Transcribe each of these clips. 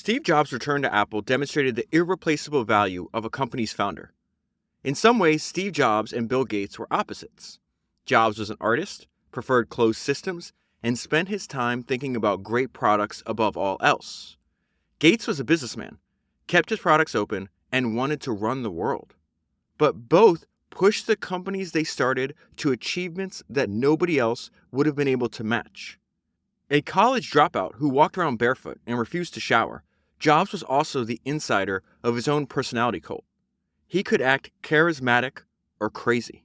Steve Jobs' return to Apple demonstrated the irreplaceable value of a company's founder. In some ways, Steve Jobs and Bill Gates were opposites. Jobs was an artist, preferred closed systems, and spent his time thinking about great products above all else. Gates was a businessman, kept his products open, and wanted to run the world. But both pushed the companies they started to achievements that nobody else would have been able to match. A college dropout who walked around barefoot and refused to shower, Jobs was also the insider of his own personality cult. He could act charismatic or crazy.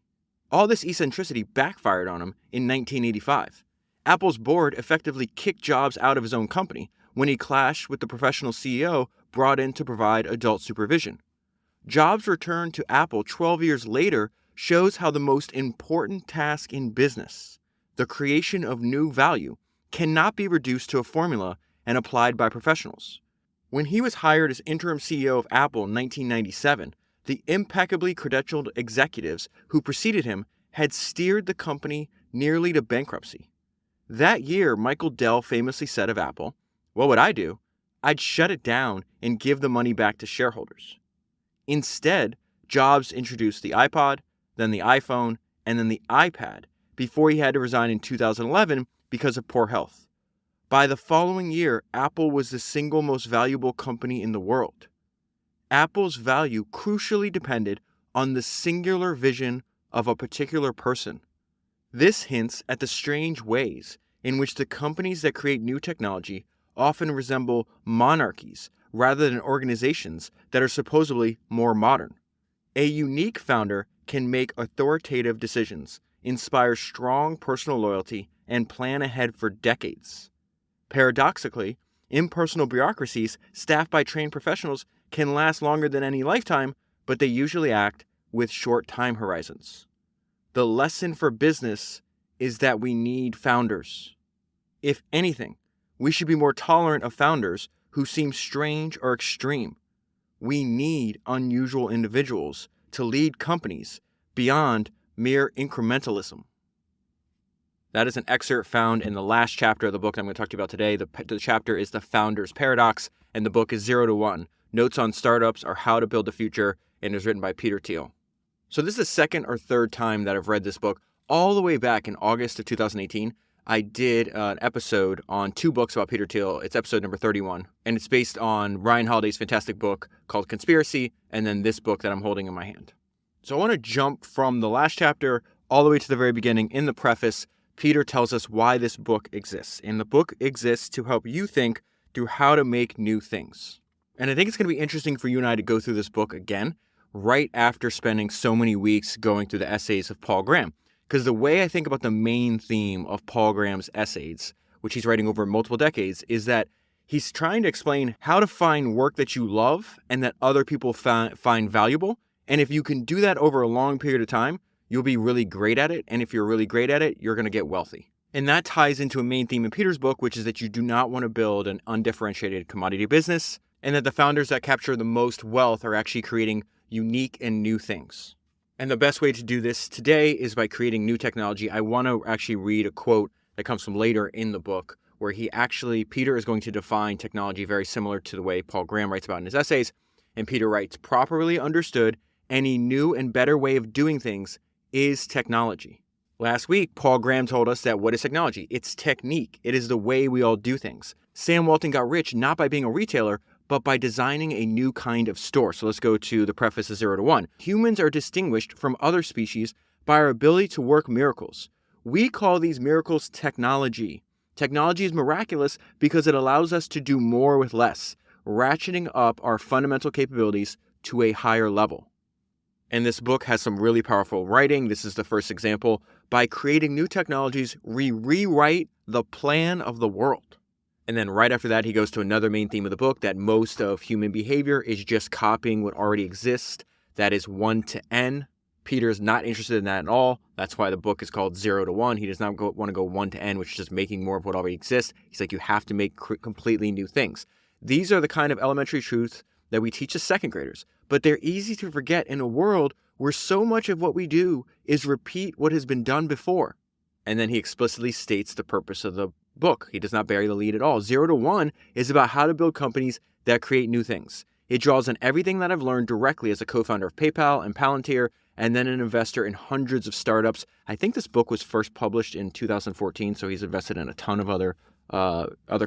All this eccentricity backfired on him in 1985. Apple's board effectively kicked Jobs out of his own company when he clashed with the professional CEO brought in to provide adult supervision. Jobs' return to Apple 12 years later shows how the most important task in business, the creation of new value, cannot be reduced to a formula and applied by professionals. When he was hired as interim CEO of Apple in 1997, the impeccably credentialed executives who preceded him had steered the company nearly to bankruptcy. That year, Michael Dell famously said of Apple, "What would I do? I'd shut it down and give the money back to shareholders." Instead, Jobs introduced the iPod, then the iPhone, and then the iPad before he had to resign in 2011 because of poor health. By the following year, Apple was the single most valuable company in the world. Apple's value crucially depended on the singular vision of a particular person. This hints at the strange ways in which the companies that create new technology often resemble monarchies rather than organizations that are supposedly more modern. A unique founder can make authoritative decisions, inspire strong personal loyalty, and plan ahead for decades. Paradoxically, impersonal bureaucracies staffed by trained professionals can last longer than any lifetime, but they usually act with short time horizons. The lesson for business is that we need founders. If anything, we should be more tolerant of founders who seem strange or extreme. We need unusual individuals to lead companies beyond mere incrementalism. That is an excerpt found in the last chapter of the book I'm going to talk to you about today. The chapter is The Founder's Paradox, and the book is 0 to 1. Notes on startups are how to build the future, and it was written by Peter Thiel. So this is the second or third time that I've read this book. All the way back in August of 2018, I did an episode on 2 books about Peter Thiel. It's episode number 31, and it's based on Ryan Holiday's fantastic book called Conspiracy, and then this book that I'm holding in my hand. So I want to jump from the last chapter all the way to the very beginning. In the preface, Peter tells us why this book exists. And the book exists to help you think through how to make new things. And I think it's going to be interesting for you and I to go through this book again, right after spending so many weeks going through the essays of Paul Graham. Because the way I think about the main theme of Paul Graham's essays, which he's writing over multiple decades, is that he's trying to explain how to find work that you love and that other people find valuable. And if you can do that over a long period of time, you'll be really great at it. And if you're really great at it, you're going to get wealthy. And that ties into a main theme in Peter's book, which is that you do not want to build an undifferentiated commodity business, and that the founders that capture the most wealth are actually creating unique and new things. And the best way to do this today is by creating new technology. I want to actually read a quote that comes from later in the book, where Peter is going to define technology very similar to the way Paul Graham writes about in his essays. And Peter writes, "Properly understood, any new and better way of doing things is technology." Last week, Paul Graham told us that what is technology? It's technique. It is the way we all do things. Sam Walton got rich not by being a retailer, but by designing a new kind of store. So let's go to the preface of 0 to 1. Humans are distinguished from other species by our ability to work miracles. We call these miracles technology. Technology is miraculous because it allows us to do more with less, ratcheting up our fundamental capabilities to a higher level. And this book has some really powerful writing. This is the first example. By creating new technologies, we rewrite the plan of the world. And then right after that, he goes to another main theme of the book, that most of human behavior is just copying what already exists. That is 1 to N. Peter is not interested in that at all. That's why the book is called 0 to 1. He does not want to go 1 to N, which is just making more of what already exists. He's like, you have to make completely new things. These are the kind of elementary truths that we teach as second graders, but they're easy to forget in a world where so much of what we do is repeat what has been done before. And then he explicitly states the purpose of the book. He does not bury the lead at all. 0 to 1 is about how to build companies that create new things. It draws on everything that I've learned directly as a co-founder of PayPal and Palantir, and then an investor in hundreds of startups. I think this book was first published in 2014, so he's invested in a ton of other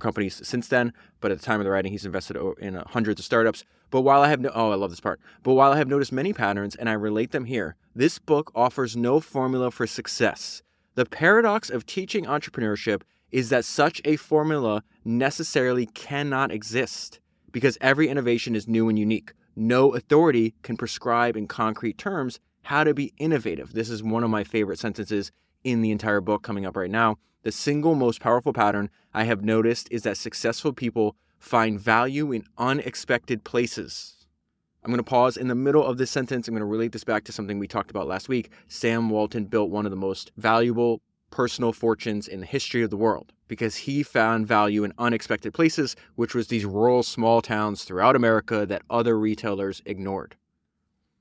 companies since then. But at the time of the writing, he's invested in hundreds of startups. But while I have I love this part. But while I have noticed many patterns and I relate them here, this book offers no formula for success. The paradox of teaching entrepreneurship is that such a formula necessarily cannot exist because every innovation is new and unique. No authority can prescribe in concrete terms how to be innovative. This is one of my favorite sentences in the entire book coming up right now. The single most powerful pattern I have noticed is that successful people find value in unexpected places. I'm going to pause in the middle of this sentence. I'm going to relate this back to something we talked about last week. Sam Walton built one of the most valuable personal fortunes in the history of the world because he found value in unexpected places, which was these rural small towns throughout America that other retailers ignored.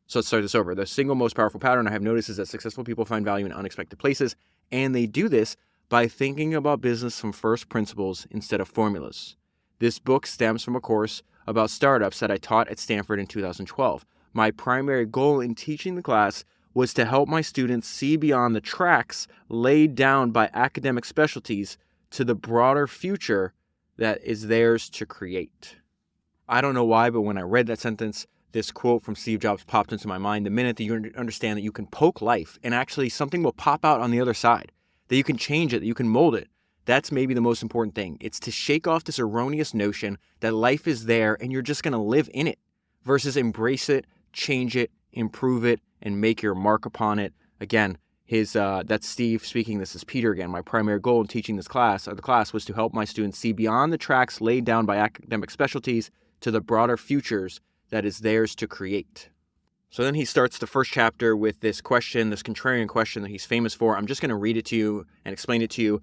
So let's start this over. The single most powerful pattern I have noticed is that successful people find value in unexpected places, and they do this by thinking about business from first principles instead of formulas. This book stems from a course about startups that I taught at Stanford in 2012. My primary goal in teaching the class was to help my students see beyond the tracks laid down by academic specialties to the broader future that is theirs to create. I don't know why, but when I read that sentence, this quote from Steve Jobs popped into my mind. The minute that you understand that you can poke life and actually something will pop out on the other side, that you can change it, that you can mold it, that's maybe the most important thing. It's to shake off this erroneous notion that life is there and you're just going to live in it versus embrace it, change it, improve it, and make your mark upon it. Again, that's Steve speaking. This is Peter again. My primary goal in teaching the class was to help my students see beyond the tracks laid down by academic specialties to the broader futures that is theirs to create. So then he starts the first chapter with this question, this contrarian question that he's famous for. I'm just going to read it to you and explain it to you.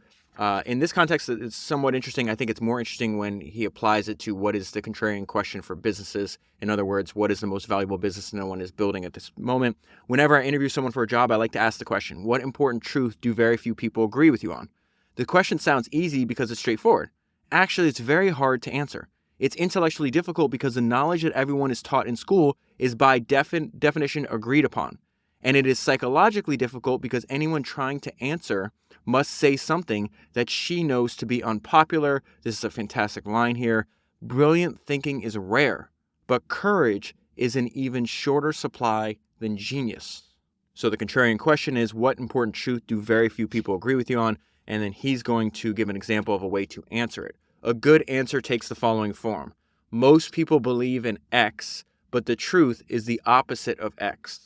In this context, it's somewhat interesting. I think it's more interesting when he applies it to what is the contrarian question for businesses. In other words, what is the most valuable business no one is building at this moment? Whenever I interview someone for a job, I like to ask the question, what important truth do very few people agree with you on? The question sounds easy because it's straightforward. Actually, it's very hard to answer. It's intellectually difficult because the knowledge that everyone is taught in school is by definition agreed upon. And it is psychologically difficult because anyone trying to answer must say something that she knows to be unpopular. This is a fantastic line here. Brilliant thinking is rare, but courage is an even shorter supply than genius. So the contrarian question is, what important truth do very few people agree with you on? And then he's going to give an example of a way to answer it. A good answer takes the following form. Most people believe in X, but the truth is the opposite of X.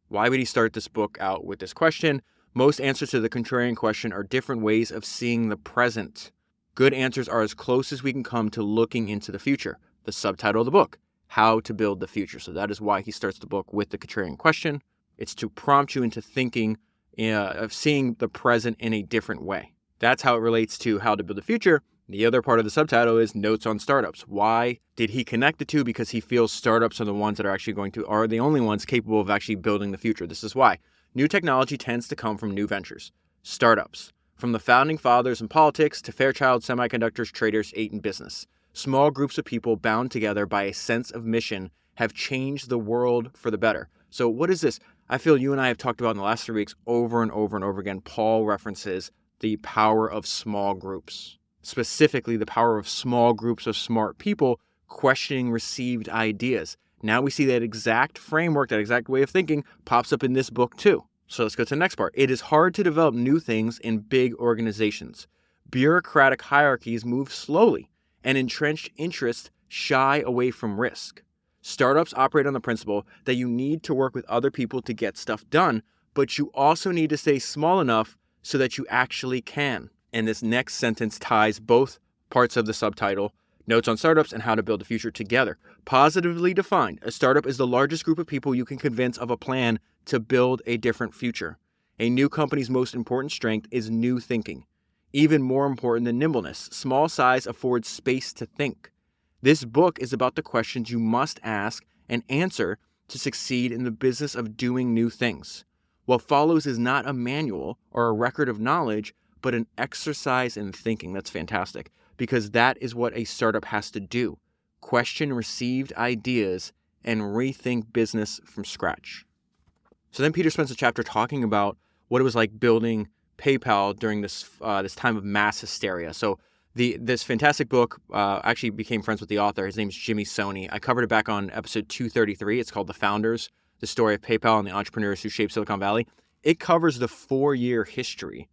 Why would he start this book out with this question? Most answers to the contrarian question are different ways of seeing the present. Good answers are as close as we can come to looking into the future. The subtitle of the book, How to Build the Future. So that is why he starts the book with the contrarian question. It's to prompt you into thinking of seeing the present in a different way. That's how it relates to How to Build the Future. The other part of the subtitle is Notes on Startups. Why did he connect the two? Because he feels startups are the ones that are the only ones capable of actually building the future. This is why. New technology tends to come from new ventures. Startups. From the founding fathers in politics to Fairchild Semiconductors traders 8 in business. Small groups of people bound together by a sense of mission have changed the world for the better. So what is this? I feel you and I have talked about in the last 3 weeks over and over and over again. Paul references the power of small groups. Specifically, the power of small groups of smart people questioning received ideas. Now we see that exact framework, that exact way of thinking pops up in this book too. So let's go to the next part. It is hard to develop new things in big organizations. Bureaucratic hierarchies move slowly, and entrenched interests shy away from risk. Startups operate on the principle that you need to work with other people to get stuff done, but you also need to stay small enough so that you actually can. And this next sentence ties both parts of the subtitle, Notes on Startups and How to Build the Future, together. Positively defined, a startup is the largest group of people you can convince of a plan to build a different future. A new company's most important strength is new thinking. Even more important than nimbleness, small size affords space to think. This book is about the questions you must ask and answer to succeed in the business of doing new things. What follows is not a manual or a record of knowledge, but an exercise in thinking. That's fantastic, because that is what a startup has to do. Question received ideas and rethink business from scratch. So then Peter spends a chapter talking about what it was like building PayPal during this time of mass hysteria. So this fantastic book, actually became friends with the author. His name is Jimmy Soni. I covered it back on episode 233. It's called The Founders, the story of PayPal and the entrepreneurs who shaped Silicon Valley. It covers the 4-year history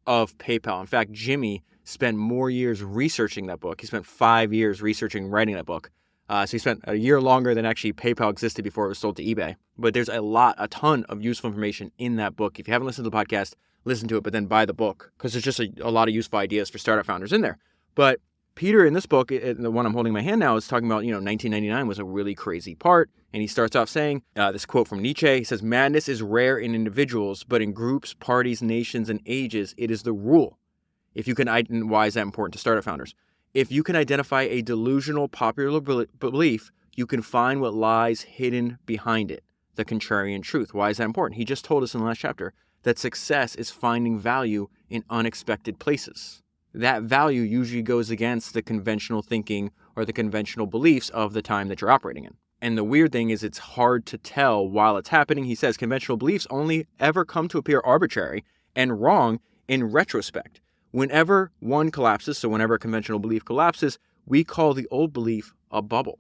of PayPal. In fact, Jimmy spent more years researching that book. He spent 5 years researching, writing that book. So he spent a year longer than actually PayPal existed before it was sold to eBay. But there's a ton of useful information in that book. If you haven't listened to the podcast, listen to it, but then buy the book, because there's just a lot of useful ideas for startup founders in there. But Peter, in this book, the one I'm holding in my hand now, is talking about, 1999 was a really crazy part. And he starts off saying, this quote from Nietzsche, he says, "Madness is rare in individuals, but in groups, parties, nations, and ages, it is the rule." Why is that important to startup founders? If you can identify a delusional popular belief, you can find what lies hidden behind it, the contrarian truth. Why is that important? He just told us in the last chapter that success is finding value in unexpected places. That value usually goes against the conventional thinking or the conventional beliefs of the time that you're operating in. And the weird thing is it's hard to tell while it's happening. He says conventional beliefs only ever come to appear arbitrary and wrong in retrospect. Whenever one collapses, so whenever a conventional belief collapses, we call the old belief a bubble.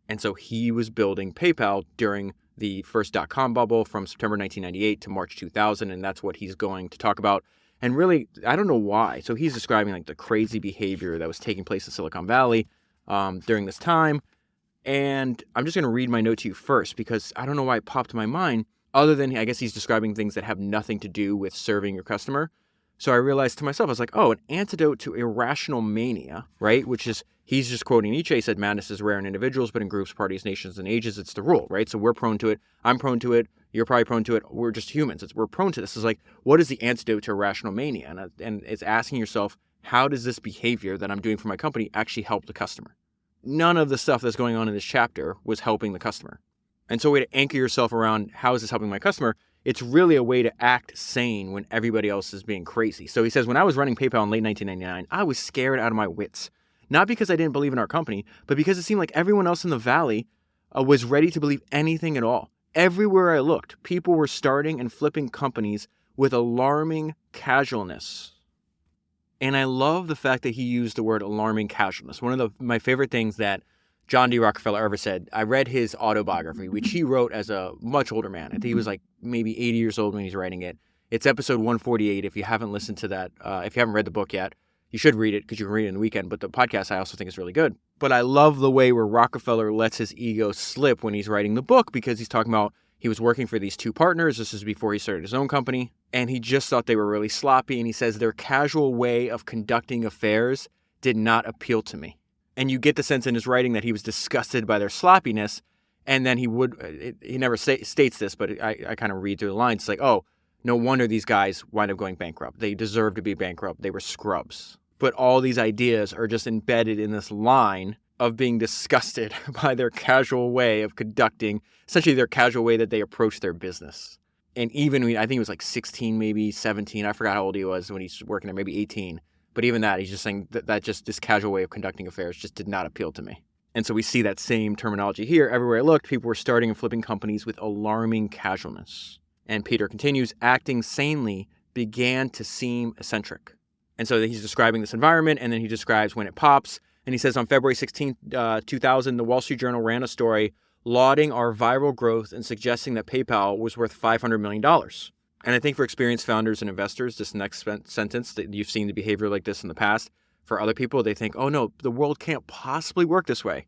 And so he was building PayPal during the first dot-com bubble from September 1998 to March 2000, and that's what he's going to talk about. And really, I don't know why. So he's describing like the crazy behavior that was taking place in Silicon Valley during this time. And I'm just going to read my note to you first, because I don't know why it popped in my mind, other than I guess he's describing things that have nothing to do with serving your customer. So I realized to myself, I was like, oh, an antidote to irrational mania, right? Which is, he's just quoting Nietzsche. He said, madness is rare in individuals, but in groups, parties, nations, and ages, it's the rule, right? So we're prone to it. I'm prone to it. You're probably prone to it. We're just humans. We're prone to this. It's like, what is the antidote to irrational mania? And it's asking yourself, how does this behavior that I'm doing for my company actually help the customer? None of the stuff that's going on in this chapter was helping the customer. And so a way to anchor yourself around, how is this helping my customer? It's really a way to act sane when everybody else is being crazy. So he says, when I was running PayPal in late 1999, I was scared out of my wits. Not because I didn't believe in our company, but because it seemed like everyone else in the valley was ready to believe anything at all. Everywhere I looked, people were starting and flipping companies with alarming casualness. And I love the fact that he used the word alarming casualness. One of my favorite things that John D. Rockefeller ever said, I read his autobiography, which he wrote as a much older man. I think he was like maybe 80 years old when he's writing it. It's episode 148. If you haven't listened to that, if you haven't read the book yet, you should read it, because you can read it in the weekend. But the podcast I also think is really good. But I love the way where Rockefeller lets his ego slip when he's writing the book, because he's talking about he was working for these two partners. This is before he started his own company. And he just thought they were really sloppy. And he says their casual way of conducting affairs did not appeal to me. And you get the sense in his writing that he was disgusted by their sloppiness. And then he never states this, but I kind of read through the lines. It's like, oh, no wonder these guys wind up going bankrupt. They deserve to be bankrupt. They were scrubs. But all these ideas are just embedded in this line of being disgusted by their casual way of conducting, essentially their casual way that they approach their business. And even, I think he was like 16, maybe 17. I forgot how old he was when he's working there, maybe 18. But even that, he's just saying that just this casual way of conducting affairs just did not appeal to me. And so we see that same terminology here. Everywhere I looked, people were starting and flipping companies with alarming casualness. And Peter continues, acting sanely began to seem eccentric. And so he's describing this environment, and then he describes when it pops. And he says on February 16, 2000, the Wall Street Journal ran a story lauding our viral growth and suggesting that PayPal was worth $500 million. And I think for experienced founders and investors, this next sentence, that you've seen the behavior like this in the past, for other people, they think, oh no, the world can't possibly work this way.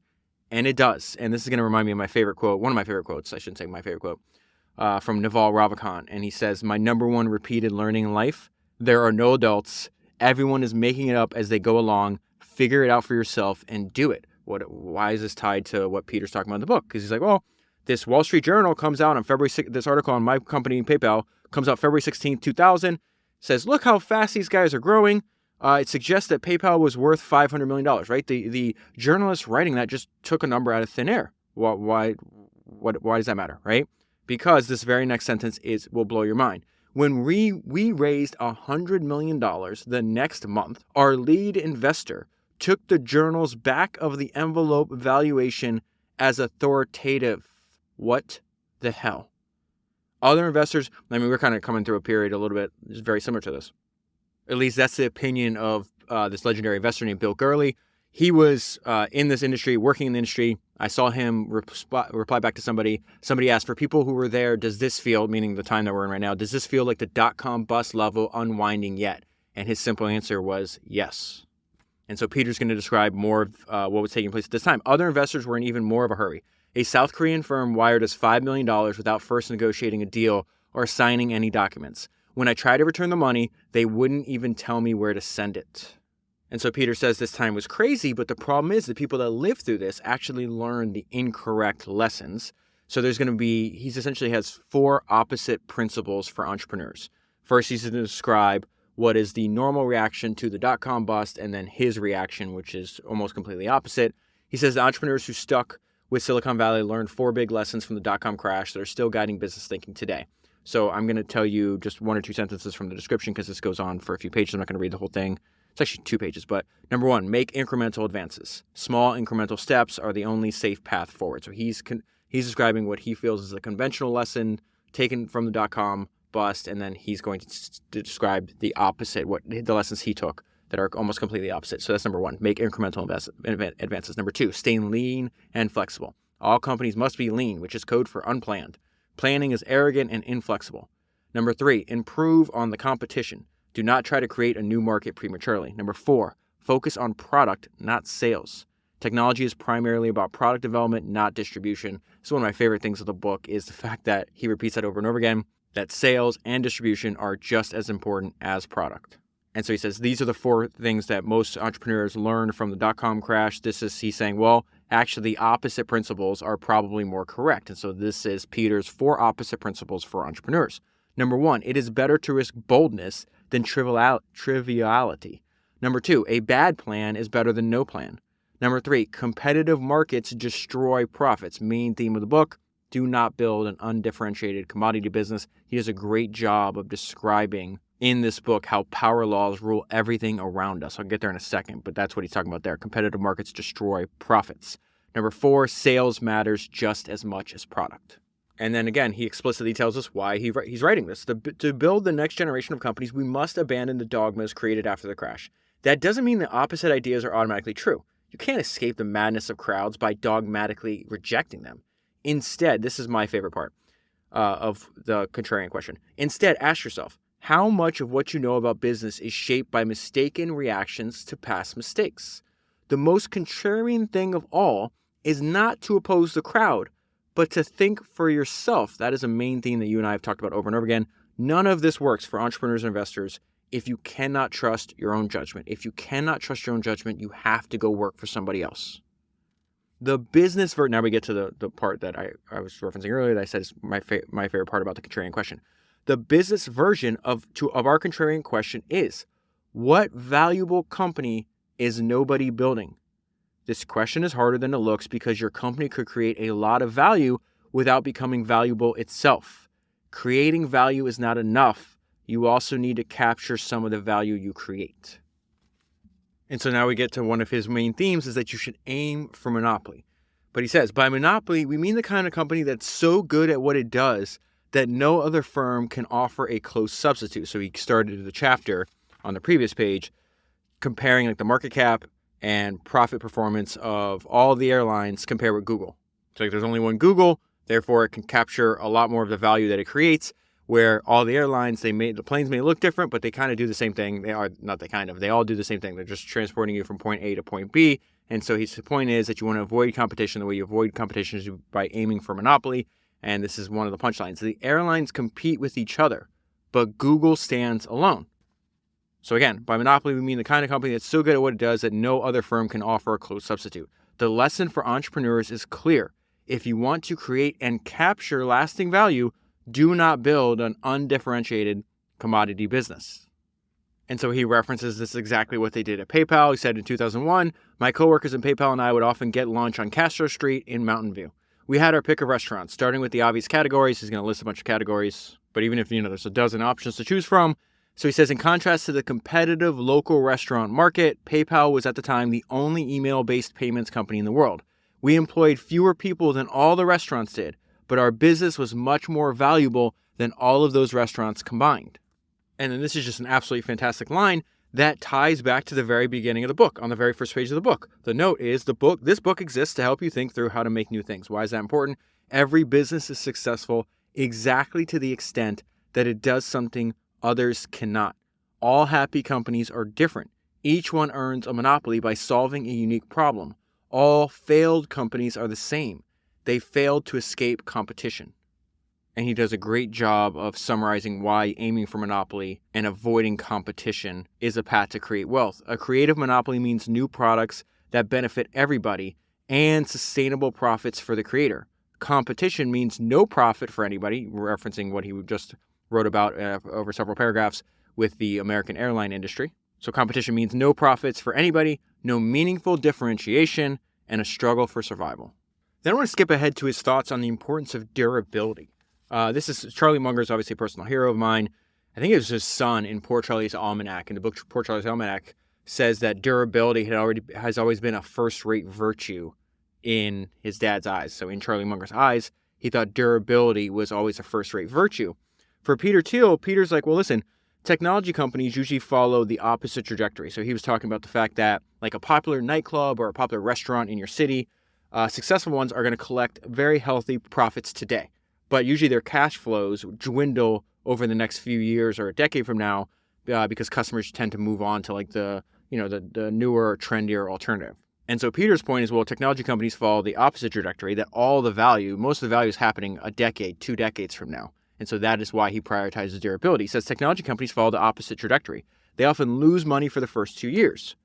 And it does. And this is going to remind me of my favorite quote, one of my favorite quotes, I shouldn't say my favorite quote, from Naval Ravikant. And he says, my number one repeated learning in life, there are no adults. Everyone is making it up as they go along. Figure it out for yourself and do it. Why is this tied to what Peter's talking about in the book? Because he's like, well, this Wall Street Journal comes out on February 6th. This article on my company, PayPal, comes out February 16th, 2000. Says, look how fast these guys are growing. It suggests that PayPal was worth $500 million, right? The journalist writing that just took a number out of thin air. Why does that matter, right? Because this very next sentence will blow your mind. When we raised $100 million the next month, our lead investor took the journal's back of the envelope valuation as authoritative. What the hell? Other investors, we're kind of coming through a period a little bit very similar to this. At least that's the opinion of this legendary investor named Bill Gurley. He was in this industry, working in the industry. I saw him reply back to somebody. Somebody asked, for people who were there, does this feel, meaning the time that we're in right now, does this feel like the dot-com bust level unwinding yet? And his simple answer was yes. And so Peter's going to describe more of what was taking place at this time. Other investors were in even more of a hurry. A South Korean firm wired us $5 million without first negotiating a deal or signing any documents. When I tried to return the money, they wouldn't even tell me where to send it. And so Peter says this time was crazy, but the problem is the people that lived through this actually learned the incorrect lessons. So there's going to be, he essentially has 4 opposite principles for entrepreneurs. First, he's going to describe what is the normal reaction to the dot-com bust, and then his reaction, which is almost completely opposite. He says the entrepreneurs who stuck with Silicon Valley learned 4 big lessons from the dot-com crash that are still guiding business thinking today. So I'm going to tell you just 1 or 2 sentences from the description because this goes on for a few pages. I'm not going to read the whole thing. It's actually 2 pages, but number 1, make incremental advances. Small incremental steps are the only safe path forward. So he's describing what he feels is a conventional lesson taken from the dot-com bust, and then he's going to describe the opposite, what the lessons he took that are almost completely opposite. So that's number 1, make incremental advances. Number 2, stay lean and flexible. All companies must be lean, which is code for unplanned. Planning is arrogant and inflexible. Number 3, improve on the competition. Do not try to create a new market prematurely. Number 4, focus on product, not sales. Technology is primarily about product development, not distribution. This is one of my favorite things of the book is the fact that he repeats that over and over again, that sales and distribution are just as important as product. And so he says, these are the 4 things that most entrepreneurs learned from the dot-com crash. He's saying, well, actually the opposite principles are probably more correct. And so this is Peter's 4 opposite principles for entrepreneurs. Number 1, it is better to risk boldness than triviality. Number 2, a bad plan is better than no plan. Number 3, competitive markets destroy profits. Main theme of the book, do not build an undifferentiated commodity business. He does a great job of describing in this book how power laws rule everything around us. I'll get there in a second, but that's what he's talking about there. Competitive markets destroy profits. Number 4, sales matters just as much as product. And then again, he explicitly tells us why he's writing this. To build the next generation of companies, we must abandon the dogmas created after the crash. That doesn't mean that opposite ideas are automatically true. You can't escape the madness of crowds by dogmatically rejecting them. Instead, this is my favorite part of the contrarian question. Instead, ask yourself, how much of what you know about business is shaped by mistaken reactions to past mistakes? The most contrarian thing of all is not to oppose the crowd, but to think for yourself. That is a main theme that you and I have talked about over and over again. None of this works for entrepreneurs and investors if you cannot trust your own judgment. If you cannot trust your own judgment, you have to go work for somebody else. The business now we get to the part that I was referencing earlier that I said is my favorite part about the contrarian question. The business version of our contrarian question is, what valuable company is nobody building? This question is harder than it looks because your company could create a lot of value without becoming valuable itself. Creating value is not enough. You also need to capture some of the value you create. And so now we get to one of his main themes is that you should aim for monopoly. But he says, by monopoly, we mean the kind of company that's so good at what it does that no other firm can offer a close substitute. So he started the chapter on the previous page comparing like the market cap and profit performance of all the airlines compared with Google. So like, there's only one Google, therefore it can capture a lot more of the value that it creates, where all the airlines, the planes may look different, but they kind of do the same thing. They all do the same thing. They're just transporting you from point A to point B. And so his point is that you want to avoid competition. The way you avoid competition is by aiming for monopoly. And this is one of the punchlines. The airlines compete with each other, but Google stands alone. So again, by monopoly, we mean the kind of company that's so good at what it does that no other firm can offer a close substitute. The lesson for entrepreneurs is clear. If you want to create and capture lasting value, do not build an undifferentiated commodity business. And so he references this is exactly what they did at PayPal. He said in 2001, my coworkers in PayPal and I would often get lunch on Castro Street in Mountain View. We had our pick of restaurants, starting with the obvious categories. He's going to list a bunch of categories. But even if, there's a dozen options to choose from. So he says, in contrast to the competitive local restaurant market, PayPal was at the time the only email-based payments company in the world. We employed fewer people than all the restaurants did, but our business was much more valuable than all of those restaurants combined. And then this is just an absolutely fantastic line that ties back to the very beginning of the book, on the very first page of the book. The note is, this book exists to help you think through how to make new things. Why is that important? Every business is successful exactly to the extent that it does something others cannot. All happy companies are different. Each one earns a monopoly by solving a unique problem. All failed companies are the same. They failed to escape competition. And he does a great job of summarizing why aiming for monopoly and avoiding competition is a path to create wealth. A creative monopoly means new products that benefit everybody and sustainable profits for the creator. Competition means no profit for anybody, referencing what he just wrote about over several paragraphs with the American airline industry. So competition means no profits for anybody, no meaningful differentiation, and a struggle for survival. Then I want to skip ahead to his thoughts on the importance of durability. This is Charlie Munger's obviously a personal hero of mine. I think it was his son in Poor Charlie's Almanac. In the book Poor Charlie's Almanac says that durability has always been a first-rate virtue in his dad's eyes. So in Charlie Munger's eyes, he thought durability was always a first-rate virtue. For Peter Thiel, Peter's like, well, listen, technology companies usually follow the opposite trajectory. So he was talking about the fact that like a popular nightclub or a popular restaurant in your city, successful ones are going to collect very healthy profits today. But usually their cash flows dwindle over the next few years or a decade from now because customers tend to move on to like the newer, trendier alternative. And so Peter's point is, well, technology companies follow the opposite trajectory, that most of the value is happening a decade, 2 decades from now. And so that is why he prioritizes durability. He says technology companies follow the opposite trajectory. They often lose money for the first few years.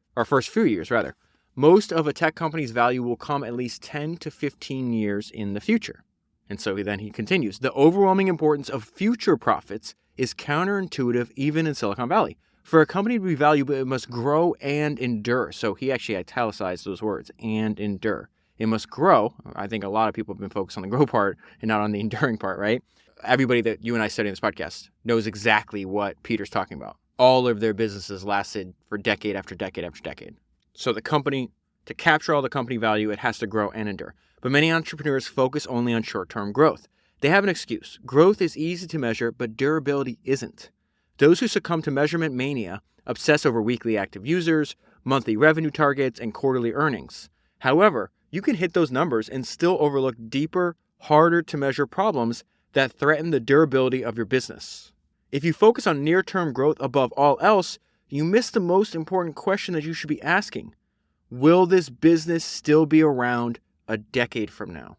Most of a tech company's value will come at least 10 to 15 years in the future. And so then he continues, the overwhelming importance of future profits is counterintuitive even in Silicon Valley. For a company to be valuable, it must grow and endure. So he actually italicized those words, and endure. It must grow. I think a lot of people have been focused on the grow part and not on the enduring part, right? Everybody that you and I study in this podcast knows exactly what Peter's talking about. All of their businesses lasted for decade after decade after decade. So the company, to capture all the company value, it has to grow and endure. But many entrepreneurs focus only on short-term growth. They have an excuse. Growth is easy to measure, but durability isn't. Those who succumb to measurement mania obsess over weekly active users, monthly revenue targets, and quarterly earnings. However, you can hit those numbers and still overlook deeper, harder to measure problems that threaten the durability of your business. If you focus on near-term growth above all else, you miss the most important question that you should be asking. Will this business still be around a decade from now?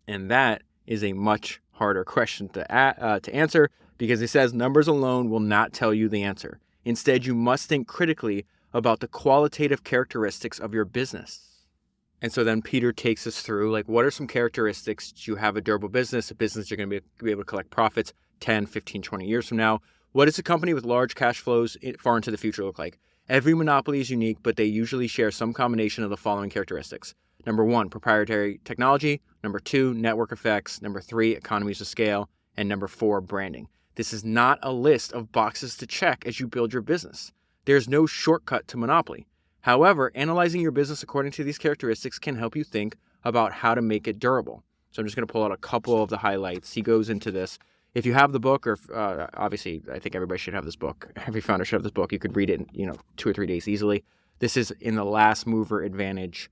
And that is a much harder question to answer, because it says numbers alone will not tell you the answer. Instead, you must think critically about the qualitative characteristics of your business. And so then Peter takes us through, like, what are some characteristics to have a durable business, a business you're going to be able to collect profits 10, 15, 20 years from now? What does a company with large cash flows far into the future look like? Every monopoly is unique, but they usually share some combination of the following characteristics. Number 1, proprietary technology. Number 2, network effects. Number 3, economies of scale. And number 4, branding. This is not a list of boxes to check as you build your business. There's no shortcut to monopoly. However, analyzing your business according to these characteristics can help you think about how to make it durable. So I'm just going to pull out a couple of the highlights. He goes into this. If you have the book, or obviously, I think everybody should have this book. Every founder should have this book. You could read it in 2 or 3 days easily. This is in the last mover advantage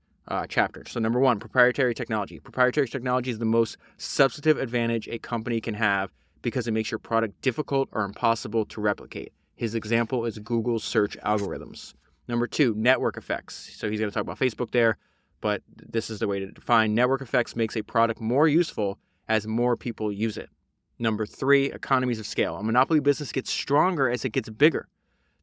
chapter. So number 1, proprietary technology. Proprietary technology is the most substantive advantage a company can have because it makes your product difficult or impossible to replicate. His example is Google's search algorithms. Number 2, network effects. So he's going to talk about Facebook there, but this is the way to define network effects makes a product more useful as more people use it. Number 3, economies of scale. A monopoly business gets stronger as it gets bigger.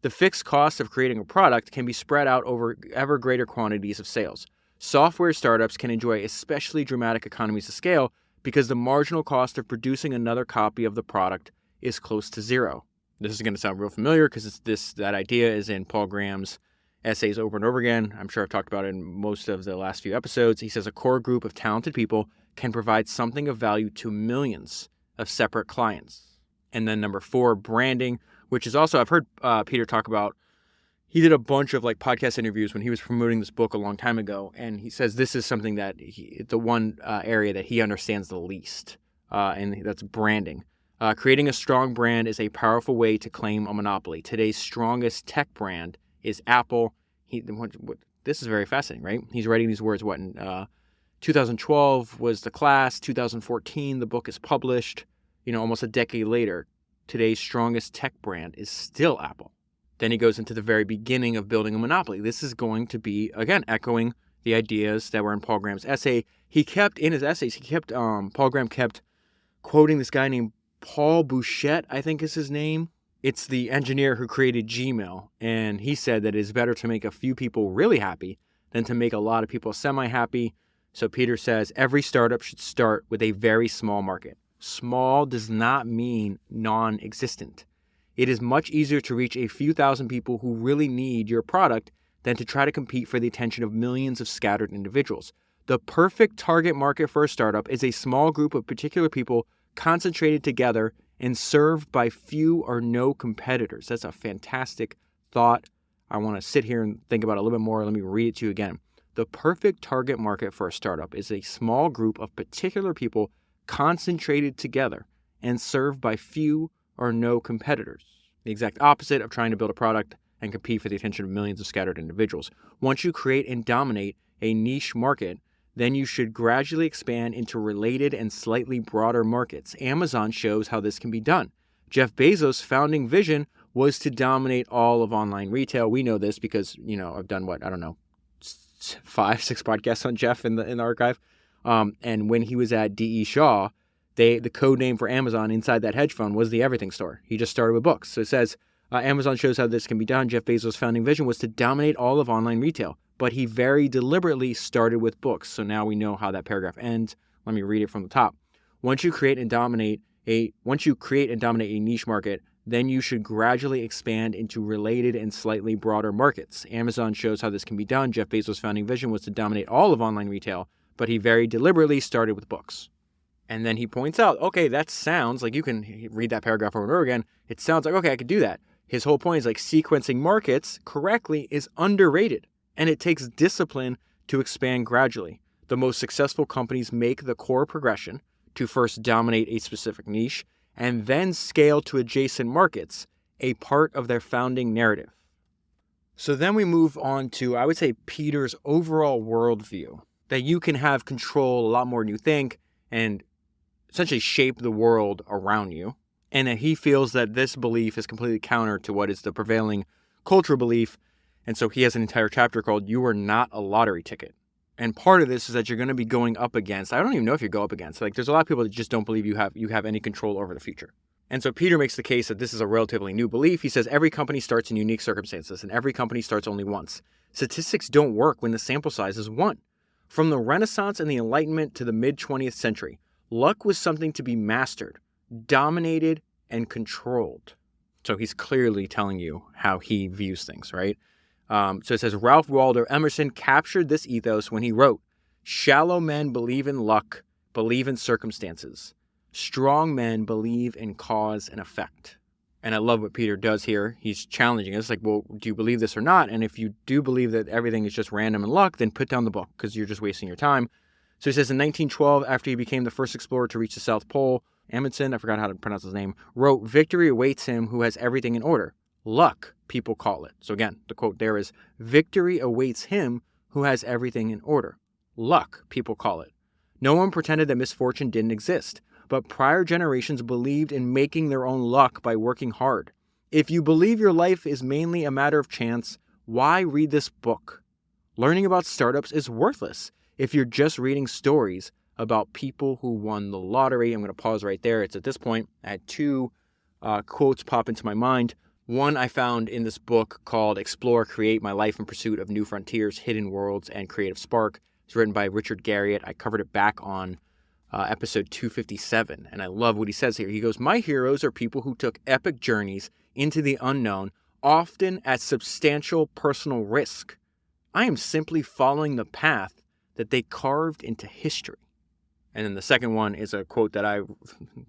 The fixed cost of creating a product can be spread out over ever greater quantities of sales. Software startups can enjoy especially dramatic economies of scale because the marginal cost of producing another copy of the product is close to zero. This is going to sound real familiar because that idea is in Paul Graham's essays over and over again. I'm sure I've talked about it in most of the last few episodes. He says a core group of talented people can provide something of value to millions of separate clients. And then number 4, branding, which is also, I've heard Peter talk about, he did a bunch of like podcast interviews when he was promoting this book a long time ago. And he says this is something that the one area that he understands the least, and that's branding. Creating a strong brand is a powerful way to claim a monopoly. Today's strongest tech brand is Apple. This is very fascinating, right? He's writing these words, in 2012 was the class, 2014 the book is published, almost a decade later, today's strongest tech brand is still Apple. Then he goes into the very beginning of building a monopoly. This is going to be, again, echoing the ideas that were in Paul Graham's essay. In his essays, Paul Graham kept quoting this guy named Paul Bouchette, I think is his name. It's the engineer who created Gmail. And he said that it is better to make a few people really happy than to make a lot of people semi-happy. So Peter says every startup should start with a very small market. Small does not mean non-existent. It is much easier to reach a few thousand people who really need your product than to try to compete for the attention of millions of scattered individuals. The perfect target market for a startup is a small group of particular people concentrated together and served by few or no competitors. That's a fantastic thought. I want to sit here and think about it a little bit more. Let me read it to you again. The perfect target market for a startup is a small group of particular people concentrated together and served by few or no competitors. The exact opposite of trying to build a product and compete for the attention of millions of scattered individuals. Once you create and dominate a niche market, then you should gradually expand into related and slightly broader markets. Amazon shows how this can be done. Jeff Bezos' founding vision was to dominate all of online retail. We know this because, I've done 5, 6 podcasts on Jeff in the archive. And when he was at D.E. Shaw, the code name for Amazon inside that hedge fund was the Everything Store. He just started with books. So it says, Amazon shows how this can be done. Jeff Bezos' founding vision was to dominate all of online retail, but he very deliberately started with books. So now we know how that paragraph ends. Let me read it from the top. Once you create and dominate a niche market, then you should gradually expand into related and slightly broader markets. Amazon shows how this can be done. Jeff Bezos' founding vision was to dominate all of online retail, but he very deliberately started with books. And then he points out, okay, that sounds like, you can read that paragraph over and over again. It sounds like, okay, I could do that. His whole point is like sequencing markets correctly is underrated, and it takes discipline to expand gradually. The most successful companies make the core progression to first dominate a specific niche and then scale to adjacent markets, a part of their founding narrative. So then we move on to, I would say, Peter's overall worldview, that you can have control a lot more than you think and essentially shape the world around you. And that he feels that this belief is completely counter to what is the prevailing cultural belief. And so he has an entire chapter called You Are Not a Lottery Ticket. And part of this is that you're going to be going up against, I don't even know if you go up against, like there's a lot of people that just don't believe you have any control over the future. And so Peter makes the case that this is a relatively new belief. He says every company starts in unique circumstances and every company starts only once. Statistics don't work when the sample size is 1. From the Renaissance and the Enlightenment to the mid-20th century, luck was something to be mastered, dominated, and controlled. So he's clearly telling you how he views things, right? So it says Ralph Waldo Emerson captured this ethos when he wrote, "Shallow men believe in luck, believe in circumstances. Strong men believe in cause and effect." And I love what Peter does here. He's challenging us like, well, do you believe this or not? And if you do believe that everything is just random and luck, then put down the book because you're just wasting your time. So he says in 1912, after he became the first explorer to reach the South Pole, Amundsen, I forgot how to pronounce his name, wrote, "Victory awaits him who has everything in order. Luck, people call it." So again, the quote there is, "Victory awaits him who has everything in order. Luck, people call it." No one pretended that misfortune didn't exist, but prior generations believed in making their own luck by working hard. If you believe your life is mainly a matter of chance, why read this book? Learning about startups is worthless if you're just reading stories about people who won the lottery. I'm going to pause right there. It's at this point, I had 2 quotes pop into my mind. One I found in this book called Explore, Create, My Life in Pursuit of New Frontiers, Hidden Worlds, and Creative Spark. It's written by Richard Garriott. I covered it back on episode 257, and I love what he says here. He goes, "My heroes are people who took epic journeys into the unknown, often at substantial personal risk. I am simply following the path that they carved into history." And then the second one is a quote that I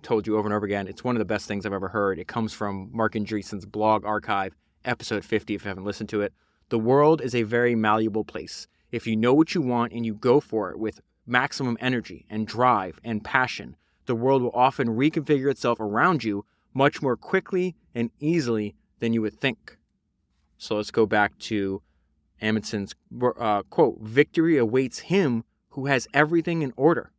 told you over and over again. It's one of the best things I've ever heard. It comes from Mark Andreessen's blog archive, episode 50, if you haven't listened to it. The world is a very malleable place. If you know what you want and you go for it with maximum energy and drive and passion, the world will often reconfigure itself around you much more quickly and easily than you would think. So let's go back to Amundsen's quote, "Victory awaits him who has everything in order."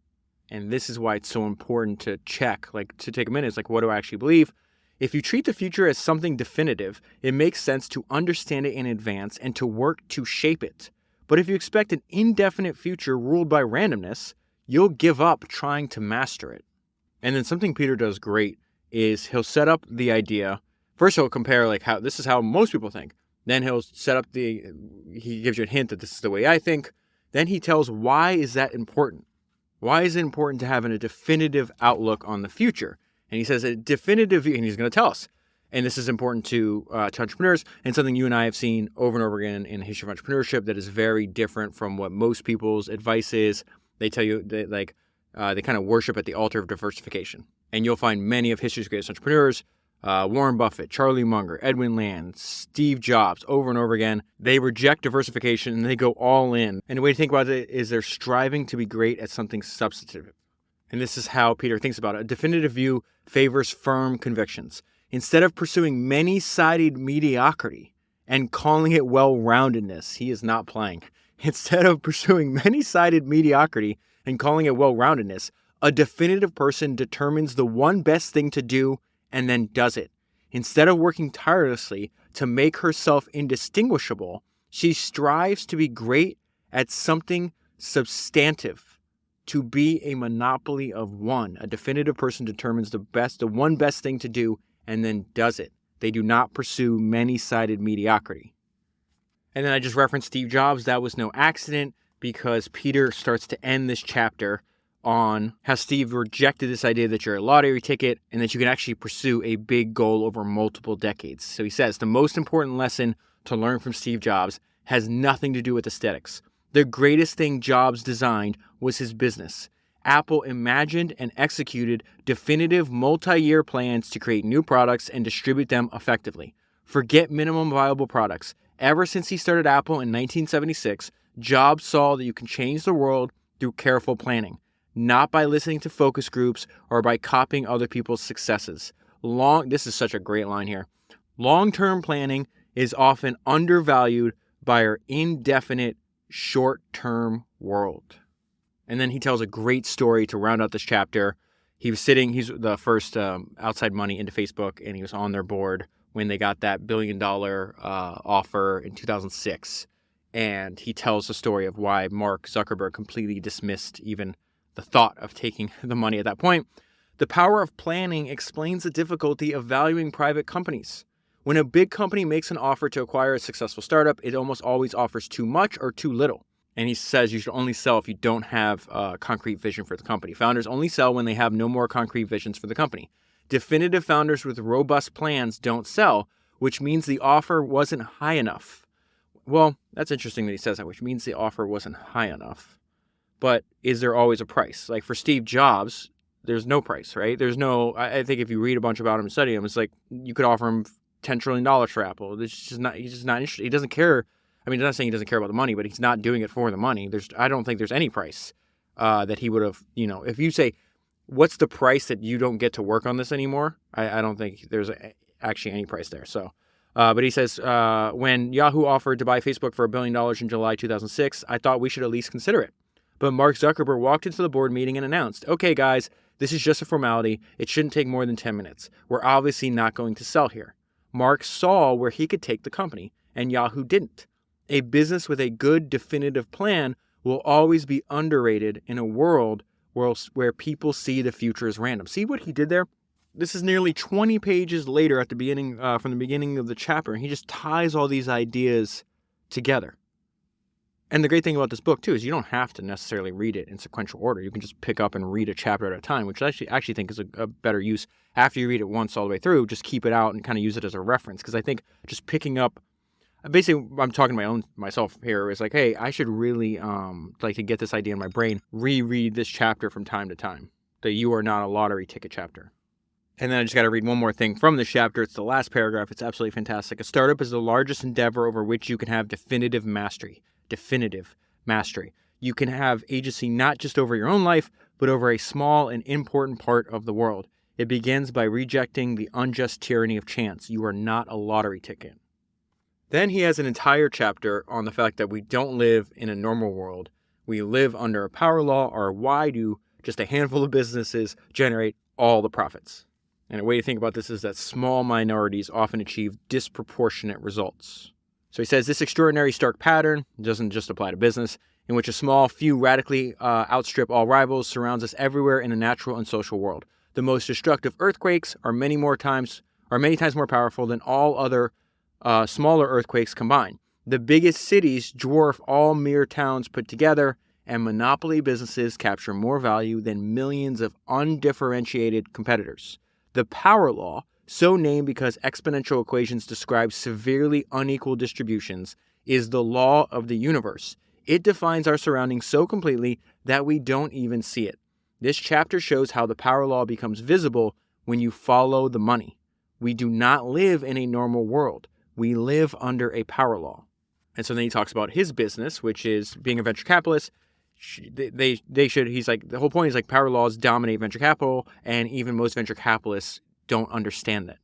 And this is why it's so important to check, like to take a minute. It's like, what do I actually believe? If you treat the future as something definitive, it makes sense to understand it in advance and to work to shape it. But if you expect an indefinite future ruled by randomness, you'll give up trying to master it. And then something Peter does great is he'll set up the idea. First, he'll compare like how this is how most people think. Then he'll set up he gives you a hint that this is the way I think. Then he tells why is that important? Why is it important to have a definitive outlook on the future? And he says a definitive view, and he's going to tell us. And this is important to entrepreneurs, and something you and I have seen over and over again in the history of entrepreneurship that is very different from what most people's advice is. They tell you that they kind of worship at the altar of diversification. And you'll find many of history's greatest entrepreneurs, Warren Buffett, Charlie Munger, Edwin Land, Steve Jobs, over and over again, they reject diversification and they go all in. And the way to think about it is they're striving to be great at something substantive. And this is how Peter thinks about it. A definitive view favors firm convictions. Instead of pursuing many-sided mediocrity and calling it well-roundedness, he is not playing. Instead of pursuing many-sided mediocrity and calling it well-roundedness, a definitive person determines the one best thing to do and then does it. Instead of working tirelessly to make herself indistinguishable, she strives to be great at something substantive, to be a monopoly of one. A definitive person determines the one best thing to do and then does it. They do not pursue many-sided mediocrity. And then I just referenced Steve Jobs. That was no accident because Peter starts to end this chapter on how Steve rejected this idea that you're a lottery ticket and that you can actually pursue a big goal over multiple decades. So he says the most important lesson to learn from Steve Jobs has nothing to do with aesthetics. The greatest thing Jobs designed was his business. Apple imagined and executed definitive multi-year plans to create new products and distribute them effectively. Forget minimum viable products. Ever since he started Apple in 1976, Jobs saw that you can change the world through careful planning, not by listening to focus groups or by copying other people's successes. This is such a great line here. Long-term planning is often undervalued by our indefinite short-term world. And then he tells a great story to round out this chapter. He's the first outside money into Facebook, and he was on their board when they got that $1 billion offer in 2006. And he tells the story of why Mark Zuckerberg completely dismissed even the thought of taking the money at that point. The power of planning explains the difficulty of valuing private companies. When a big company makes an offer to acquire a successful startup, it almost always offers too much or too little. And he says you should only sell if you don't have a concrete vision for the company. Founders only sell when they have no more concrete visions for the company. Definitive founders with robust plans don't sell, which means the offer wasn't high enough. Well, that's interesting that he says that, which means the offer wasn't high enough. But is there always a price? Like for Steve Jobs, there's no price, right? I think if you read a bunch about him and study him, it's like you could offer him $10 trillion for Apple. He's just not interested. He doesn't care. I mean, I'm not saying he doesn't care about the money, but he's not doing it for the money. I don't think there's any price that he would have, if you say, what's the price that you don't get to work on this anymore? I don't think there's actually any price there. So, but he says, when Yahoo offered to buy Facebook for $1 billion in July 2006, I thought we should at least consider it. But Mark Zuckerberg walked into the board meeting and announced, okay, guys, this is just a formality. It shouldn't take more than 10 minutes. We're obviously not going to sell here. Mark saw where he could take the company, and Yahoo didn't. A business with a good definitive plan will always be underrated in a world where people see the future as random. See what he did there? This is nearly 20 pages later at the beginning, from the beginning of the chapter, and he just ties all these ideas together. And the great thing about this book, too, is you don't have to necessarily read it in sequential order. You can just pick up and read a chapter at a time, which I actually think is a better use. After you read it once all the way through, just keep it out and kind of use it as a reference. Because I think just picking up basically, I'm talking to myself here. Is like, hey, I should really like to get this idea in my brain. Reread this chapter from time to time. The "You Are Not a Lottery Ticket" chapter. And then I just got to read one more thing from this chapter. It's the last paragraph. It's absolutely fantastic. A startup is the largest endeavor over which you can have definitive mastery. Definitive mastery. You can have agency not just over your own life, but over a small and important part of the world. It begins by rejecting the unjust tyranny of chance. You are not a lottery ticket. Then he has an entire chapter on the fact that we don't live in a normal world. We live under a power law, or why do just a handful of businesses generate all the profits? And a way to think about this is that small minorities often achieve disproportionate results. So he says this extraordinary stark pattern doesn't just apply to business, in which a small few radically outstrip all rivals surrounds us everywhere in the natural and social world. The most destructive earthquakes are many times more powerful than all other smaller earthquakes combined. The biggest cities dwarf all mere towns put together, and monopoly businesses capture more value than millions of undifferentiated competitors. The power law, so named because exponential equations describe severely unequal distributions, is the law of the universe. It defines our surroundings so completely that we don't even see it. This chapter shows how the power law becomes visible when you follow the money. We do not live in a normal world. We live under a power law. And so then he talks about his business, which is being a venture capitalist. He's like, the whole point is like power laws dominate venture capital, and even most venture capitalists don't understand that.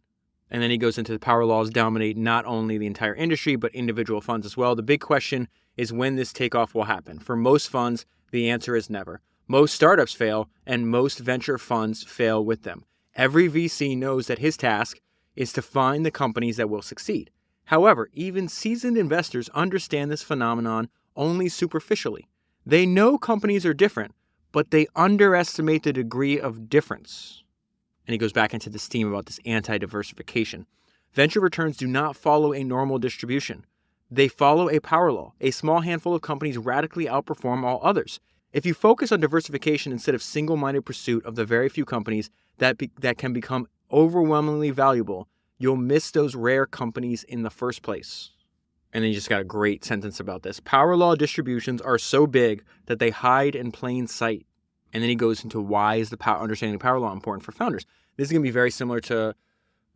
And then he goes into the power laws dominate not only the entire industry, but individual funds as well. The big question is when this takeoff will happen. For most funds, the answer is never. Most startups fail, and most venture funds fail with them. Every VC knows that his task is to find the companies that will succeed. However, even seasoned investors understand this phenomenon only superficially. They know companies are different, but they underestimate the degree of difference. And he goes back into this theme about this anti-diversification. Venture returns do not follow a normal distribution. They follow a power law. A small handful of companies radically outperform all others. If you focus on diversification instead of single-minded pursuit of the very few companies that can become overwhelmingly valuable, you'll miss those rare companies in the first place. And then he just got a great sentence about this. Power law distributions are so big that they hide in plain sight. And then he goes into why is understanding the power law important for founders. This is going to be very similar to,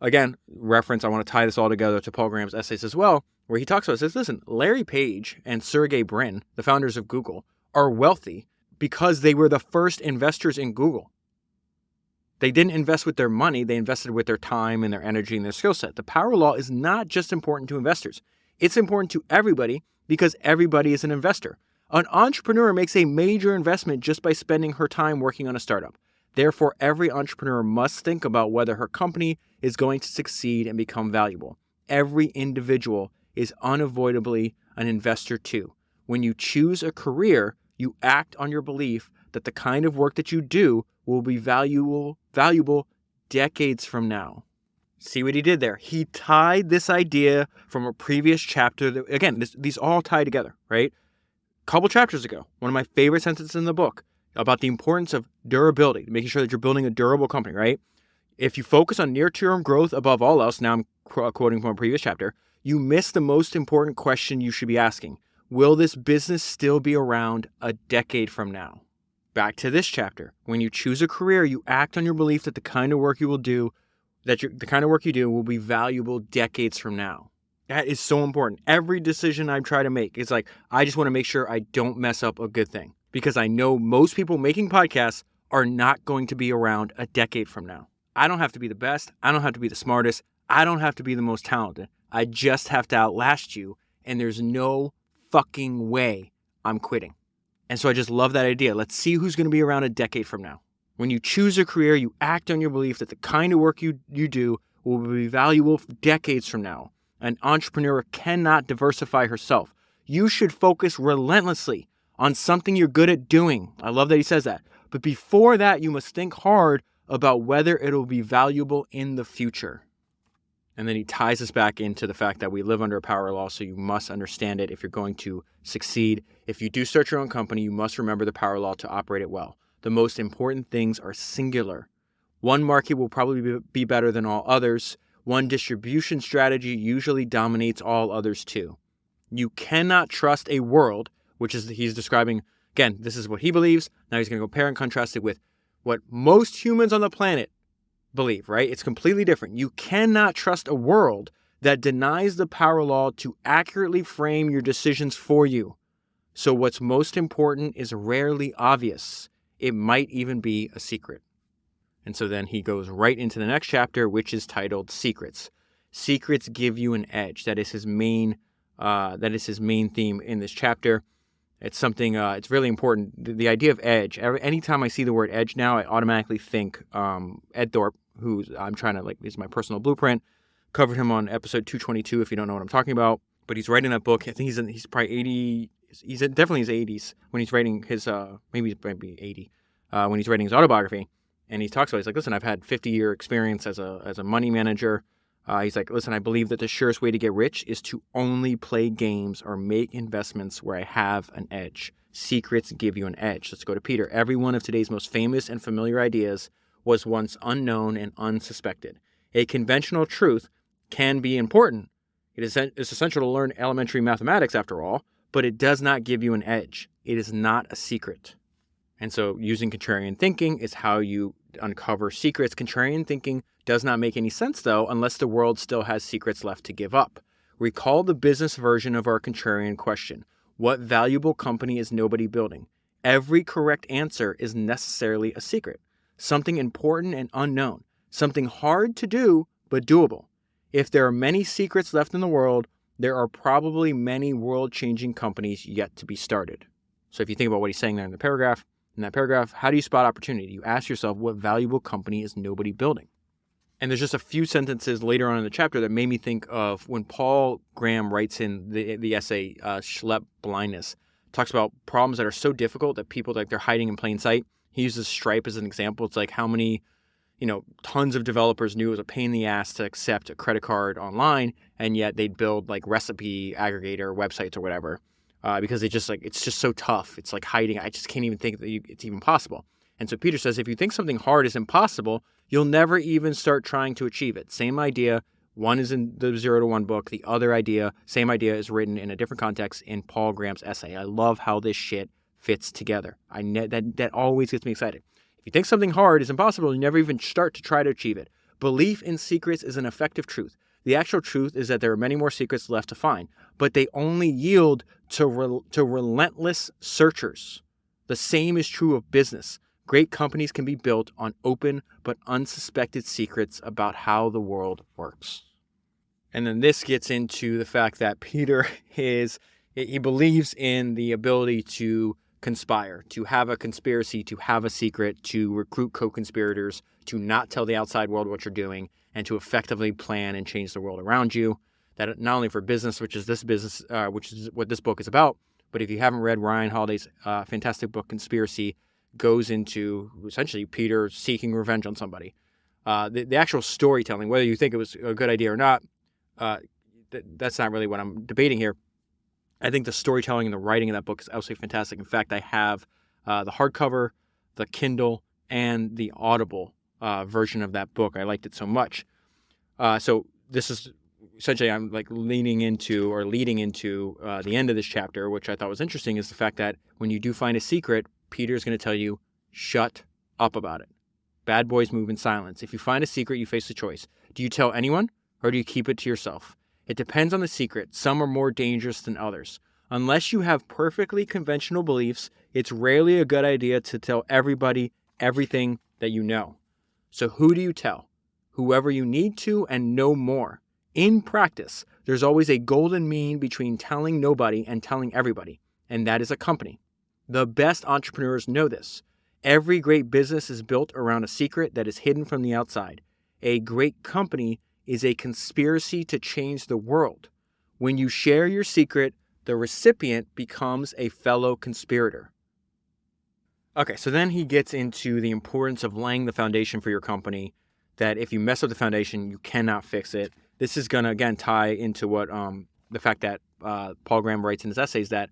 again, reference, I want to tie this all together to Paul Graham's essays as well, where he talks about, says, listen, Larry Page and Sergey Brin, the founders of Google, are wealthy because they were the first investors in Google. They didn't invest with their money, they invested with their time and their energy and their skill set. The power law is not just important to investors. It's important to everybody because everybody is an investor. An entrepreneur makes a major investment just by spending her time working on a startup. Therefore, every entrepreneur must think about whether her company is going to succeed and become valuable. Every individual is unavoidably an investor too. When you choose a career, you act on your belief that the kind of work that you do will be valuable decades from now. See what he did there? He tied this idea from a previous chapter. Again, these all tie together, right? A couple chapters ago, one of my favorite sentences in the book about the importance of durability, making sure that you're building a durable company, right? If you focus on near-term growth above all else, now I'm quoting from a previous chapter, you miss the most important question you should be asking. Will this business still be around a decade from now? Back to this chapter. When you choose a career, you act on your belief that the kind of work you do will be valuable decades from now. That is so important. Every decision I try to make, it's like, I just want to make sure I don't mess up a good thing. Because I know most people making podcasts are not going to be around a decade from now. I don't have to be the best. I don't have to be the smartest. I don't have to be the most talented. I just have to outlast you. And there's no fucking way I'm quitting. And so I just love that idea. Let's see who's going to be around a decade from now. When you choose a career, you act on your belief that the kind of work you do will be valuable for decades from now. An entrepreneur cannot diversify herself. You should focus relentlessly on something you're good at doing. I love that he says that. But before that, you must think hard about whether it'll be valuable in the future. And then he ties us back into the fact that we live under a power law, so you must understand it if you're going to succeed. If you do start your own company, you must remember the power law to operate it well. The most important things are singular. One market will probably be better than all others. One distribution strategy usually dominates all others too. You cannot trust a world, which is he's describing, again, this is what he believes. Now he's going to compare and contrast it with what most humans on the planet believe, right? It's completely different. You cannot trust a world that denies the power law to accurately frame your decisions for you. So what's most important is rarely obvious. It might even be a secret. And so then he goes right into the next chapter, which is titled Secrets. Secrets give you an edge. That is his main theme in this chapter. It's something, it's really important. The idea of edge, anytime I see the word edge now, I automatically think Ed Thorpe, who I'm trying to, is my personal blueprint. Covered him on episode 222 if you don't know what I'm talking about. But he's writing that book. I think he's probably 80. He's definitely in his 80s when he's writing his, maybe 80, when he's writing his autobiography. And he talks about, he's like, listen, I've had 50-year experience as a money manager. He's like, listen, I believe that the surest way to get rich is to only play games or make investments where I have an edge. Secrets give you an edge. Let's go to Peter. Every one of today's most famous and familiar ideas was once unknown and unsuspected. A conventional truth can be important. It's essential to learn elementary mathematics after all, but it does not give you an edge. It is not a secret. And so using contrarian thinking is how you uncover secrets. Contrarian thinking does not make any sense, though, unless the world still has secrets left to give up. Recall the business version of our contrarian question. What valuable company is nobody building? Every correct answer is necessarily a secret. Something important and unknown. Something hard to do, but doable. If there are many secrets left in the world, there are probably many world-changing companies yet to be started. So if you think about what he's saying there in that paragraph, how do you spot opportunity? You ask yourself, what valuable company is nobody building? And there's just a few sentences later on in the chapter that made me think of when Paul Graham writes in the essay, Schlep Blindness, talks about problems that are so difficult that people, they're hiding in plain sight. He uses Stripe as an example. It's like how many, tons of developers knew it was a pain in the ass to accept a credit card online, and yet they'd build recipe aggregator websites or whatever. Because it's just so tough. It's like hiding. I just can't even think that it's even possible. And so Peter says, if you think something hard is impossible, you'll never even start trying to achieve it. Same idea. One is in the 0 to 1 book. The other idea, same idea, is written in a different context in Paul Graham's essay. I love how this shit fits together. That always gets me excited. If you think something hard is impossible, you never even start to try to achieve it. Belief in secrets is an effective truth. The actual truth is that there are many more secrets left to find, but they only yield to relentless searchers. The same is true of business. Great companies can be built on open but unsuspected secrets about how the world works. And then this gets into the fact that Peter he believes in the ability to conspire, to have a conspiracy, to have a secret, to recruit co-conspirators, to not tell the outside world what you're doing, and to effectively plan and change the world around you. That not only for business, which is what this book is about, but if you haven't read Ryan Holiday's fantastic book, Conspiracy, goes into essentially Peter seeking revenge on somebody. The actual storytelling, whether you think it was a good idea or not, that's not really what I'm debating here. I think the storytelling and the writing in that book is absolutely fantastic. In fact, I have the hardcover, the Kindle, and the Audible version of that book. I liked it so much. So this is essentially I'm leading into the end of this chapter, which I thought was interesting, is the fact that when you do find a secret, Peter's going to tell you, shut up about it. Bad boys move in silence. If you find a secret, you face a choice. Do you tell anyone or do you keep it to yourself? It depends on the secret. Some are more dangerous than others. Unless you have perfectly conventional beliefs, it's rarely a good idea to tell everybody everything that you know. So who do you tell? Whoever you need to and no more. In practice, there's always a golden mean between telling nobody and telling everybody, and that is a company. The best entrepreneurs know this. Every great business is built around a secret that is hidden from the outside. A great company is a conspiracy to change the world. When you share your secret, the recipient becomes a fellow conspirator. Okay, so then he gets into the importance of laying the foundation for your company, that if you mess up the foundation, you cannot fix it. This is going to, again, tie into what the fact that Paul Graham writes in his essays, that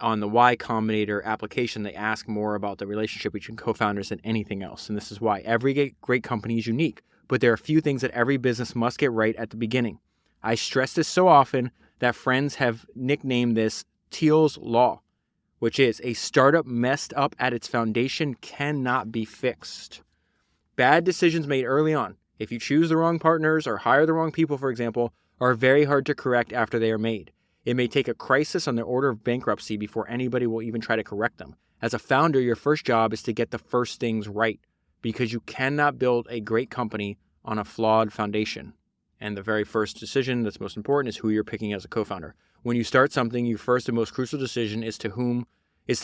on the Y Combinator application, they ask more about the relationship between co-founders than anything else. And this is why every great company is unique, but there are a few things that every business must get right at the beginning. I stress this so often that friends have nicknamed this Thiel's Law, which is a startup messed up at its foundation cannot be fixed. Bad decisions made early on, if you choose the wrong partners or hire the wrong people, for example, are very hard to correct after they are made. It may take a crisis on the order of bankruptcy before anybody will even try to correct them. As a founder, your first job is to get the first things right, because you cannot build a great company on a flawed foundation. And the very first decision that's most important is who you're picking as a co-founder. When you start something, your first and most crucial decision is whom to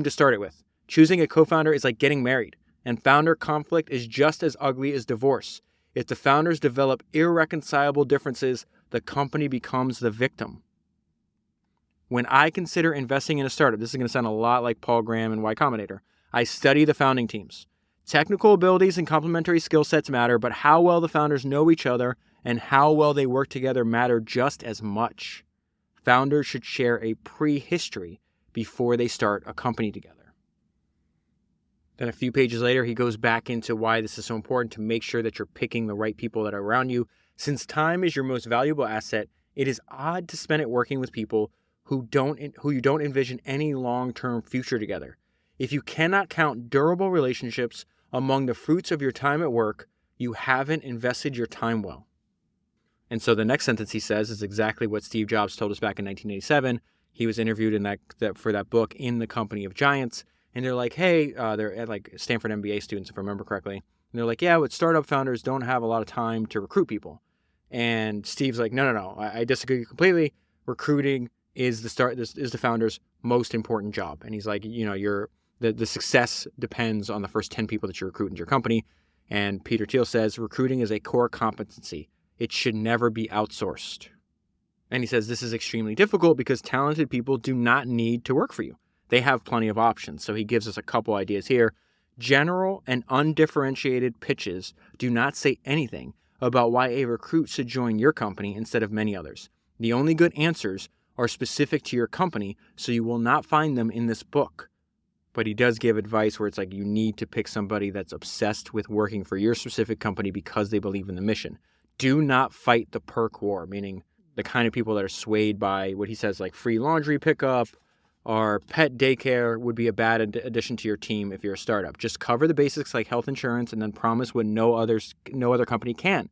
start it with. Choosing a co-founder is like getting married, and founder conflict is just as ugly as divorce. If the founders develop irreconcilable differences, the company becomes the victim. When I consider investing in a startup, this is going to sound a lot like Paul Graham and Y Combinator, I study the founding teams. Technical abilities and complementary skill sets matter, but how well the founders know each other and how well they work together matter just as much. Founders should share a prehistory before they start a company together. Then a few pages later, he goes back into why this is so important to make sure that you're picking the right people that are around you. Since time is your most valuable asset, it is odd to spend it working with people who you don't envision any long-term future together. If you cannot count durable relationships among the fruits of your time at work, you haven't invested your time well. And so the next sentence he says is exactly what Steve Jobs told us back in 1987. He was interviewed in for that book, In the Company of Giants. And they're like, hey, they're at like Stanford MBA students, if I remember correctly. And they're like, yeah, but startup founders don't have a lot of time to recruit people. And Steve's like, no, I disagree completely. Recruiting is the founder's most important job. And he's like, the success depends on the first 10 people that you recruit into your company. And Peter Thiel says, recruiting is a core competency. It should never be outsourced. And he says this is extremely difficult because talented people do not need to work for you. They have plenty of options. So he gives us a couple ideas here. General and undifferentiated pitches do not say anything about why a recruit should join your company instead of many others. The only good answers are specific to your company, so you will not find them in this book. But he does give advice where it's like you need to pick somebody that's obsessed with working for your specific company because they believe in the mission. Do not fight the perk war, meaning the kind of people that are swayed by what he says, like free laundry pickup or pet daycare would be a bad addition to your team if you're a startup. Just cover the basics like health insurance and then promise what no other company can.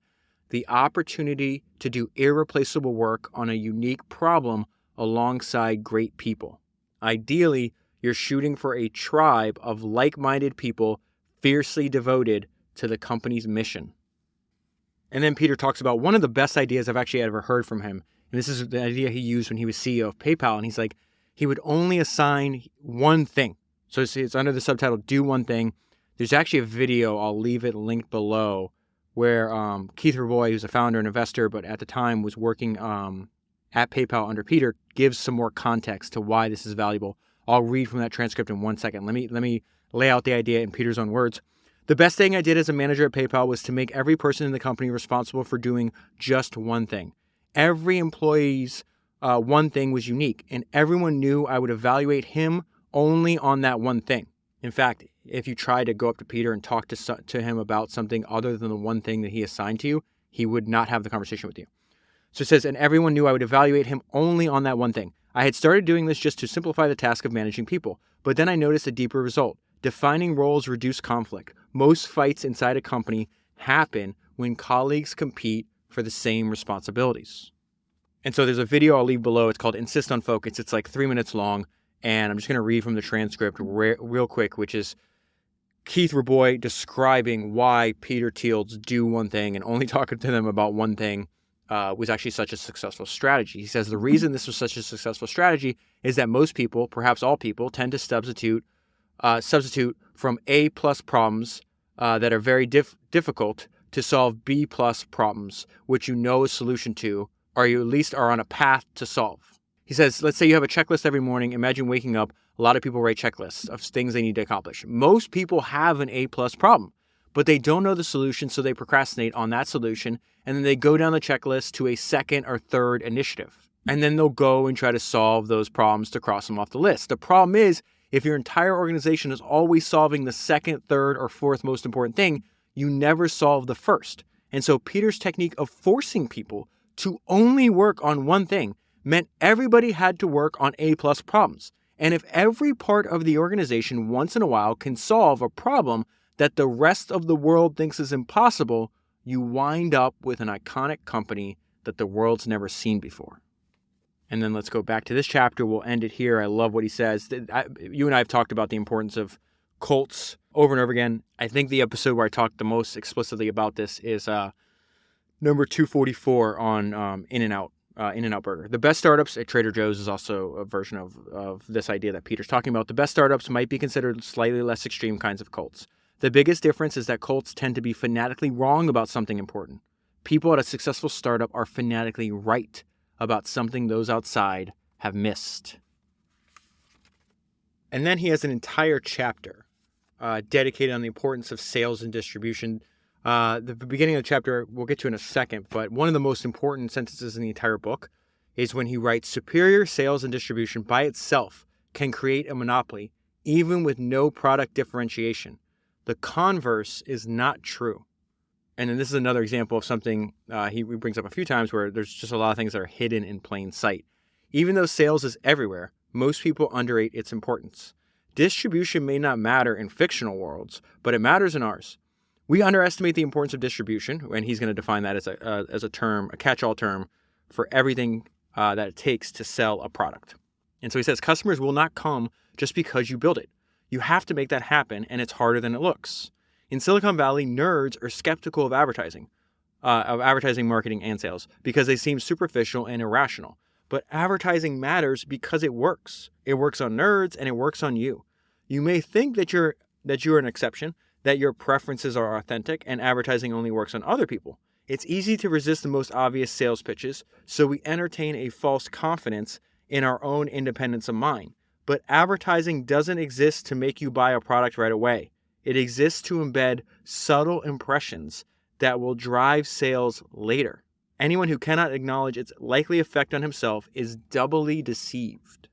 The opportunity to do irreplaceable work on a unique problem alongside great people. Ideally, you're shooting for a tribe of like-minded people fiercely devoted to the company's mission. And then Peter talks about one of the best ideas I've actually ever heard from him. And this is the idea he used when he was CEO of PayPal. And he's like, he would only assign one thing. So it's under the subtitle, Do One Thing. There's actually a video, I'll leave it linked below, where Keith Rabois, who's a founder and investor, but at the time was working at PayPal under Peter, gives some more context to why this is valuable. I'll read from that transcript in 1 second. Let me lay out the idea in Peter's own words. The best thing I did as a manager at PayPal was to make every person in the company responsible for doing just one thing. Every employee's one thing was unique, and everyone knew I would evaluate him only on that one thing. In fact, if you tried to go up to Peter and talk to him about something other than the one thing that he assigned to you, he would not have the conversation with you. So it says, and everyone knew I would evaluate him only on that one thing. I had started doing this just to simplify the task of managing people, but then I noticed a deeper result. Defining roles reduce conflict. Most fights inside a company happen when colleagues compete for the same responsibilities. And so there's a video I'll leave below. It's called Insist on Focus. It's like 3 minutes long, and I'm just going to read from the transcript real quick, which is Keith Rabois describing why Peter Thiel's Do One Thing and only talking to them about one thing was actually such a successful strategy. He says the reason this was such a successful strategy is that most people, perhaps all people, tend to substitute from A+ problems that are very difficult to solve B+ problems, which you know a solution to, or you at least are on a path to solve. He says, let's say you have a checklist every morning. Imagine waking up. A lot of people write checklists of things they need to accomplish. Most people have an A+ problem, but they don't know the solution, so they procrastinate on that solution, and then they go down the checklist to a second or third initiative. And then they'll go and try to solve those problems to cross them off the list. The problem is, If your entire organization is always solving the second, third, or fourth most important thing, you never solve the first. And so Peter's technique of forcing people to only work on one thing meant everybody had to work on A-plus problems. And if every part of the organization once in a while can solve a problem that the rest of the world thinks is impossible, you wind up with an iconic company that the world's never seen before. And then let's go back to this chapter. We'll end it here. I love what he says. You and I have talked about the importance of cults over and over again. I think the episode where I talked the most explicitly about this is number 244 on In-N-Out Burger. The best startups at Trader Joe's is also a version of this idea that Peter's talking about. The best startups might be considered slightly less extreme kinds of cults. The biggest difference is that cults tend to be fanatically wrong about something important. People at a successful startup are fanatically right about something those outside have missed. And then he has an entire chapter dedicated on the importance of sales and distribution. The beginning of the chapter we'll get to in a second, but one of the most important sentences in the entire book is when he writes, superior sales and distribution by itself can create a monopoly, even with no product differentiation. The converse is not true. And then this is another example of something he brings up a few times where there's just a lot of things that are hidden in plain sight. Even though sales is everywhere, most people underrate its importance. Distribution may not matter in fictional worlds, but it matters in ours. We underestimate the importance of distribution, and he's going to define that as a term, a catch-all term for everything that it takes to sell a product. And so he says customers will not come just because you build it. You have to make that happen, and it's harder than it looks. In Silicon Valley, nerds are skeptical of advertising, marketing, and sales because they seem superficial and irrational. But advertising matters because it works. It works on nerds and it works on you. You may think that you're an exception, that your preferences are authentic, and advertising only works on other people. It's easy to resist the most obvious sales pitches, so we entertain a false confidence in our own independence of mind. But advertising doesn't exist to make you buy a product right away. It exists to embed subtle impressions that will drive sales later. Anyone who cannot acknowledge its likely effect on himself is doubly deceived.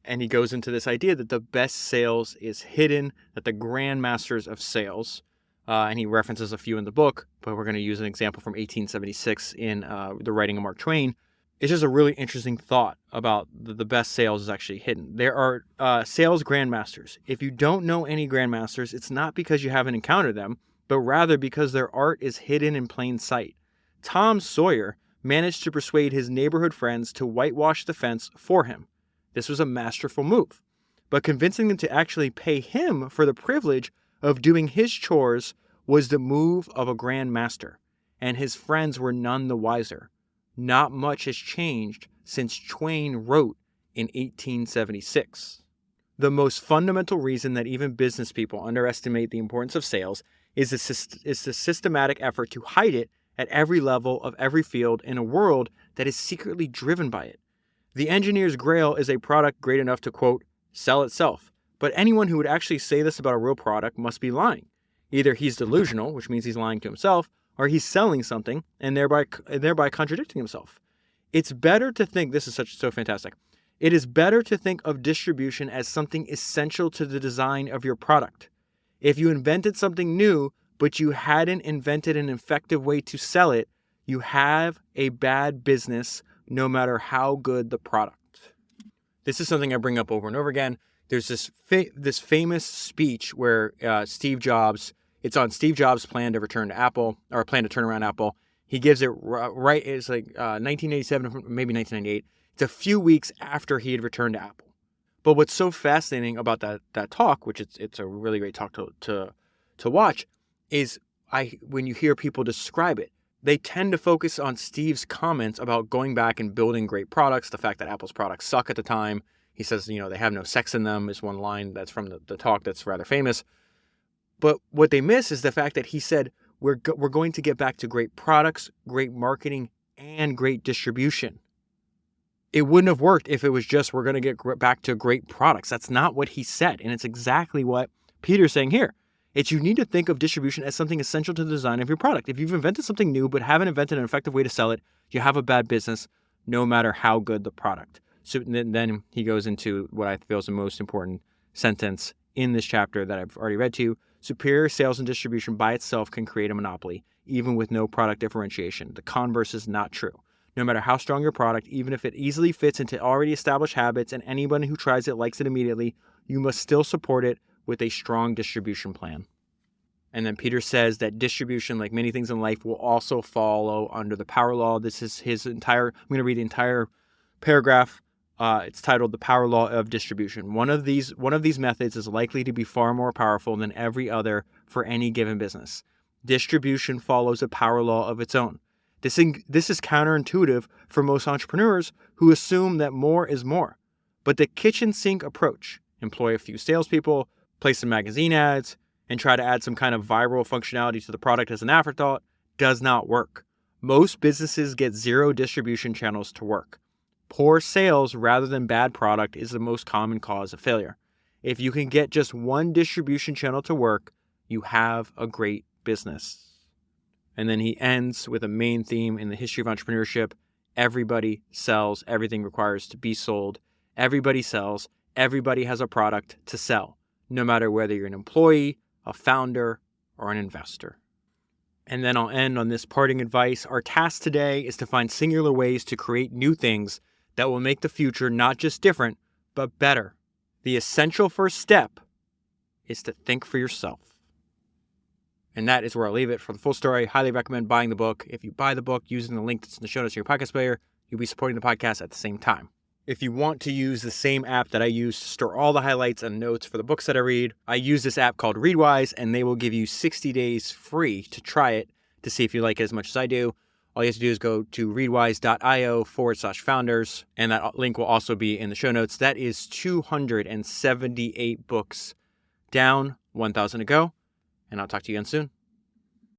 And he goes into this idea that the best sales is hidden, that the grandmasters of sales, and he references a few in the book, but we're going to use an example from 1876 in the writing of Mark Twain. It's just a really interesting thought about the best sales is actually hidden. There are sales grandmasters. If you don't know any grandmasters, it's not because you haven't encountered them, but rather because their art is hidden in plain sight. Tom Sawyer managed to persuade his neighborhood friends to whitewash the fence for him. This was a masterful move. But convincing them to actually pay him for the privilege of doing his chores was the move of a grandmaster, and his friends were none the wiser. Not much has changed since Twain wrote in 1876. The most fundamental reason that even business people underestimate the importance of sales is the systematic effort to hide it at every level of every field in a world that is secretly driven by it. The engineer's grail is a product great enough to, quote, sell itself. But anyone who would actually say this about a real product must be lying. Either he's delusional, which means he's lying to himself, or he's selling something and thereby contradicting himself. It's better to think, this is so fantastic. It is better to think of distribution as something essential to the design of your product. If you invented something new, but you hadn't invented an effective way to sell it, you have a bad business no matter how good the product. This is something I bring up over and over again. There's this famous speech where Steve Jobs, it's on Steve Jobs' plan to return to Apple, or plan to turn around Apple. He gives it right, it's like 1987, maybe 1998. It's a few weeks after he had returned to Apple. But what's so fascinating about that talk, which it's a really great talk to watch, is when you hear people describe it, they tend to focus on Steve's comments about going back and building great products, the fact that Apple's products suck at the time. He says, they have no sex in them is one line that's from the talk that's rather famous. But what they miss is the fact that he said, we're going to get back to great products, great marketing, and great distribution. It wouldn't have worked if it was just we're going to get back to great products. That's not what he said. And it's exactly what Peter's saying here. You need to think of distribution as something essential to the design of your product. If you've invented something new but haven't invented an effective way to sell it, you have a bad business no matter how good the product. So then he goes into what I feel is the most important sentence in this chapter that I've already read to you. Superior sales and distribution by itself can create a monopoly, even with no product differentiation. The converse is not true. No matter how strong your product, even if it easily fits into already established habits and anyone who tries it likes it immediately, you must still support it with a strong distribution plan. And then Peter says that distribution, like many things in life, will also follow under the power law. This is I'm going to read the entire paragraph. It's titled The Power Law of Distribution. One of these methods is likely to be far more powerful than every other for any given business. Distribution follows a power law of its own. This is counterintuitive for most entrepreneurs who assume that more is more. But the kitchen sink approach, employ a few salespeople, place some magazine ads, and try to add some kind of viral functionality to the product as an afterthought, does not work. Most businesses get zero distribution channels to work. Poor sales rather than bad product is the most common cause of failure. If you can get just one distribution channel to work, you have a great business. And then he ends with a main theme in the history of entrepreneurship. Everybody sells. Everything requires to be sold. Everybody sells. Everybody has a product to sell, no matter whether you're an employee, a founder, or an investor. And then I'll end on this parting advice. Our task today is to find singular ways to create new things that will make the future not just different, but better. The essential first step is to think for yourself. And that is where I'll leave it. For the full story, highly recommend buying the book. If you buy the book using the link that's in the show notes of your podcast player, you'll be supporting the podcast at the same time. If you want to use the same app that I use to store all the highlights and notes for the books that I read, I use this app called Readwise, and they will give you 60 days free to try it to see if you like it as much as I do. All you have to do is go to readwise.io/founders, and that link will also be in the show notes. That is 278 books down, 1,000 to go, and I'll talk to you again soon.